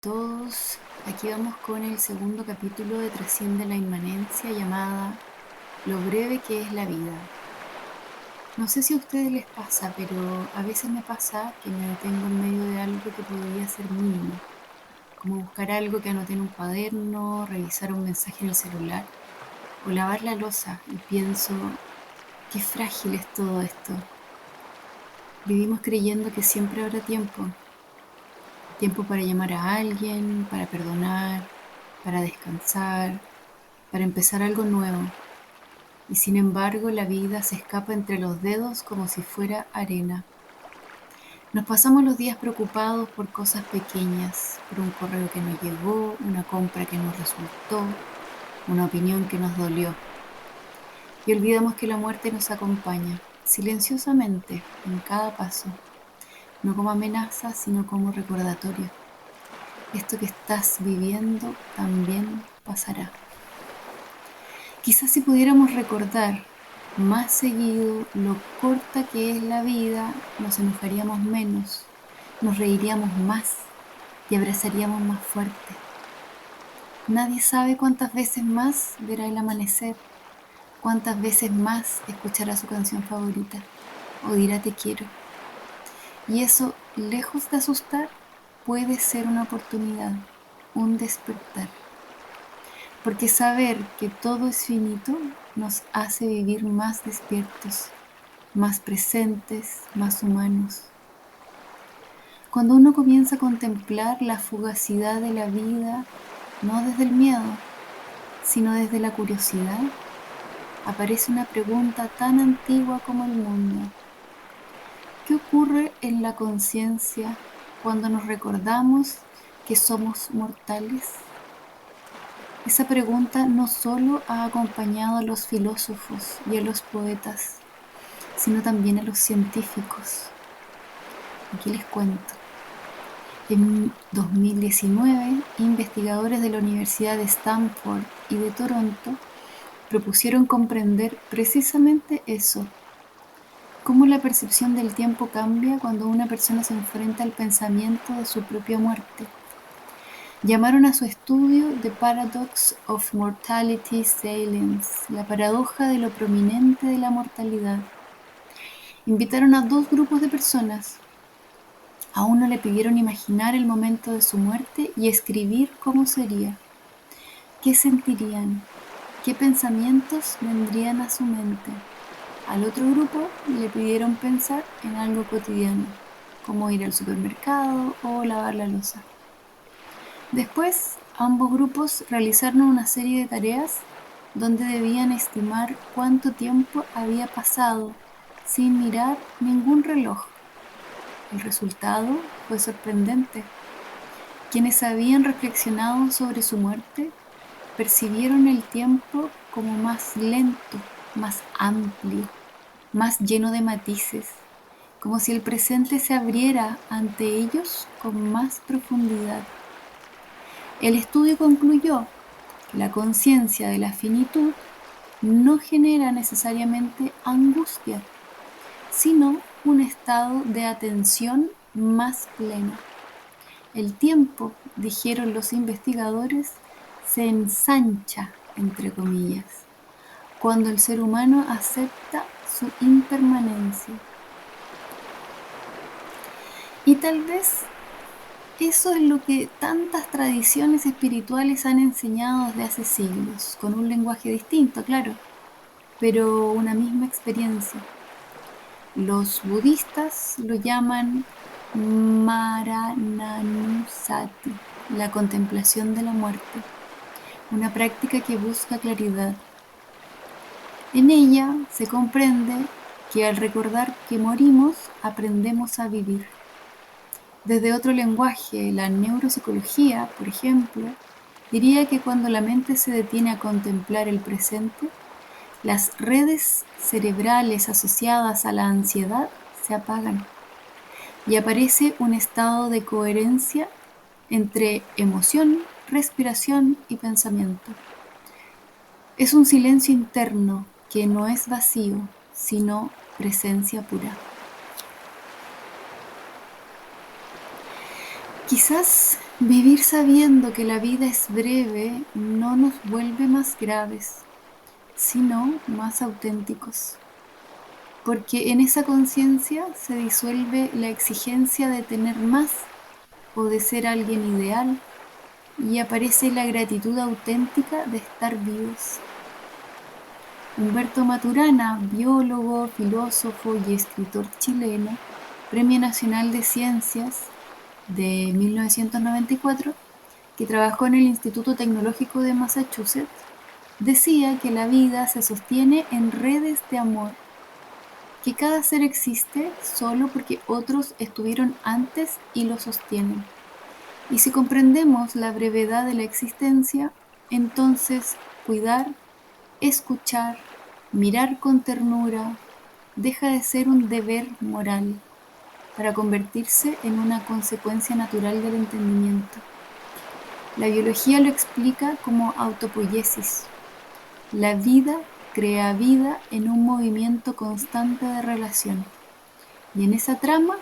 Todos, aquí vamos con el segundo capítulo de Trasciende la Inmanencia llamada Lo breve que es la vida. No sé si a ustedes les pasa, pero a veces me pasa que me detengo en medio de algo que podría ser mínimo, como buscar algo que anoté en un cuaderno, revisar un mensaje en el celular o lavar la loza y pienso, qué frágil es todo esto. Vivimos creyendo que siempre habrá tiempo para llamar a alguien, para perdonar, para descansar, para empezar algo nuevo, y sin embargo la vida se escapa entre los dedos como si fuera arena. Nos pasamos los días preocupados por cosas pequeñas, por un correo que no llegó, una compra que no resultó, una opinión que nos dolió. Y olvidamos que la muerte nos acompaña, silenciosamente, en cada paso, no como amenaza, sino como recordatorio. Esto que estás viviendo también pasará. Quizás si pudiéramos recordar más seguido lo corta que es la vida, nos enojaríamos menos, nos reiríamos más y abrazaríamos más fuerte. Nadie sabe cuántas veces más verá el amanecer, cuántas veces más escuchará su canción favorita o dirá te quiero. Y eso, lejos de asustar, puede ser una oportunidad, un despertar. Porque saber que todo es finito nos hace vivir más despiertos, más presentes, más humanos. Cuando uno comienza a contemplar la fugacidad de la vida, no desde el miedo, sino desde la curiosidad, aparece una pregunta tan antigua como el mundo. ¿Qué ocurre en la conciencia cuando nos recordamos que somos mortales? Esa pregunta no solo ha acompañado a los filósofos y a los poetas, sino también a los científicos. Aquí les cuento. En 2019, investigadores de la Universidad de Stanford y de Toronto propusieron comprender precisamente eso, cómo la percepción del tiempo cambia cuando una persona se enfrenta al pensamiento de su propia muerte. Llamaron a su estudio The Paradox of Mortality Silence, la paradoja de lo prominente de la mortalidad. Invitaron a dos grupos de personas. A uno le pidieron imaginar el momento de su muerte y escribir cómo sería, qué sentirían, qué pensamientos vendrían a su mente. Al otro grupo le pidieron pensar en algo cotidiano, como ir al supermercado o lavar la loza. Después, ambos grupos realizaron una serie de tareas donde debían estimar cuánto tiempo había pasado sin mirar ningún reloj. El resultado fue sorprendente. Quienes habían reflexionado sobre su muerte percibieron el tiempo como más lento, más amplio, más lleno de matices, como si el presente se abriera ante ellos con más profundidad. El estudio concluyó que la conciencia de la finitud no genera necesariamente angustia, sino un estado de atención más pleno. El tiempo, dijeron los investigadores, se ensancha, entre comillas, cuando el ser humano acepta su impermanencia. Y tal vez eso es lo que tantas tradiciones espirituales han enseñado desde hace siglos, con un lenguaje distinto, claro, pero una misma experiencia. Los budistas lo llaman Marananusati, la contemplación de la muerte, una práctica que busca claridad. En ella se comprende que al recordar que morimos, aprendemos a vivir. Desde otro lenguaje, la neuropsicología, por ejemplo, diría que cuando la mente se detiene a contemplar el presente, las redes cerebrales asociadas a la ansiedad se apagan y aparece un estado de coherencia entre emoción, respiración y pensamiento. Es un silencio interno que no es vacío, sino presencia pura. Quizás Vivir sabiendo que la vida es breve no nos vuelve más graves, sino más auténticos, porque en esa conciencia se disuelve la exigencia de tener más o de ser alguien ideal, y aparece la gratitud auténtica de estar vivos. Humberto Maturana, biólogo, filósofo y escritor chileno, Premio Nacional de Ciencias de 1994, que trabajó en el Instituto Tecnológico de Massachusetts, decía que la vida se sostiene en redes de amor, que cada ser existe solo porque otros estuvieron antes y lo sostienen. Y si comprendemos la brevedad de la existencia, entonces cuidar, escuchar, mirar con ternura, deja de ser un deber moral para convertirse en una consecuencia natural del entendimiento. La biología lo explica como autopoiesis. La vida crea vida en un movimiento constante de relación. Y en esa trama,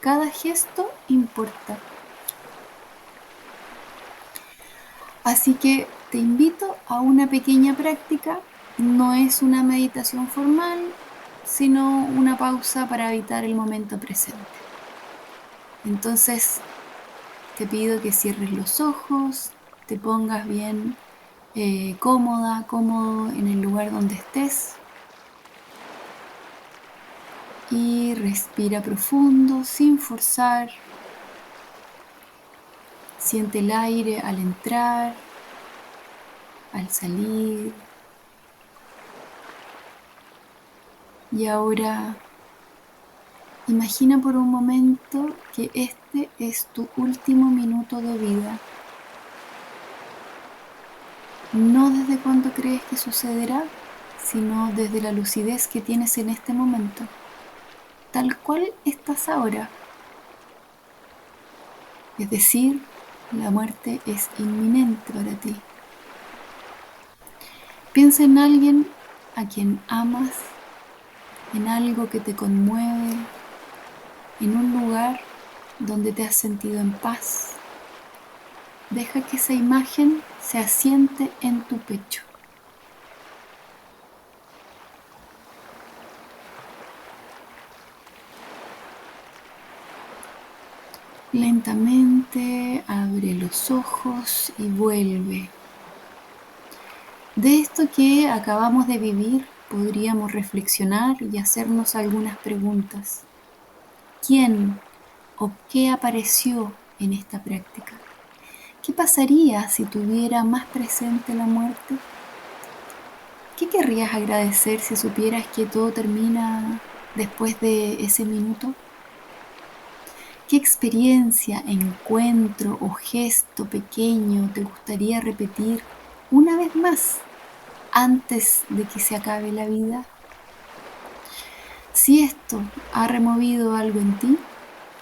cada gesto importa. Así que te invito a una pequeña práctica. No es una meditación formal, sino una pausa para habitar el momento presente. Entonces, te pido que cierres los ojos, te pongas bien cómoda, cómodo en el lugar donde estés. Y respira profundo, sin forzar. Siente el aire al entrar, al salir. Y ahora imagina por un momento que este es tu último minuto de vida. No desde cuándo crees que sucederá, sino desde la lucidez que tienes en este momento, tal cual estás ahora. Es decir, la muerte es inminente para ti. Piensa en alguien a quien amas, en algo que te conmueve, en un lugar donde te has sentido en paz. Deja que esa imagen se asiente en tu pecho. Lentamente abre los ojos y vuelve. De esto que acabamos de vivir, podríamos reflexionar y hacernos algunas preguntas. ¿Quién o qué apareció en esta práctica? ¿Qué pasaría si tuviera más presente la muerte? ¿Qué querrías agradecer si supieras que todo termina después de ese minuto? ¿Qué experiencia, encuentro o gesto pequeño te gustaría repetir una vez más antes de que se acabe la vida? Si esto ha removido algo en ti,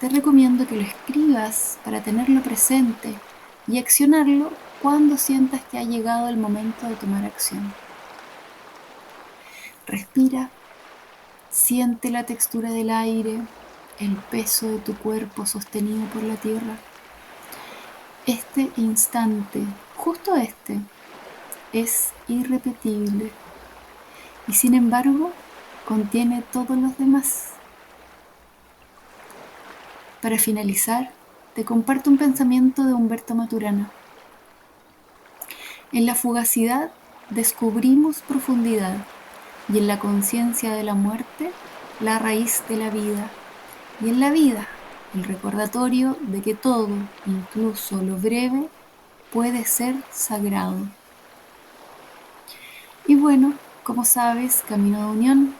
te recomiendo que lo escribas para tenerlo presente y accionarlo cuando sientas que ha llegado el momento de tomar acción. Respira, siente la textura del aire, el peso de tu cuerpo sostenido por la tierra. Este instante, justo este, es irrepetible y sin embargo contiene todos los demás. Para finalizar, te comparto un pensamiento de Humberto Maturana. En la fugacidad descubrimos profundidad y en la conciencia de la muerte la raíz de la vida, y en la vida el recordatorio de que todo, incluso lo breve, puede ser sagrado. Y bueno, como sabes, Camino de Unión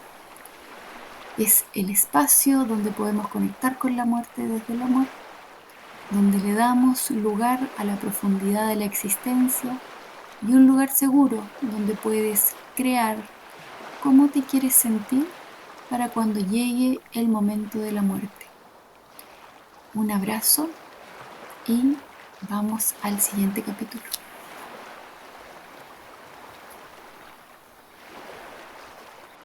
es el espacio donde podemos conectar con la muerte desde el amor, donde le damos lugar a la profundidad de la existencia y un lugar seguro donde puedes crear cómo te quieres sentir para cuando llegue el momento de la muerte. Un abrazo y vamos al siguiente capítulo.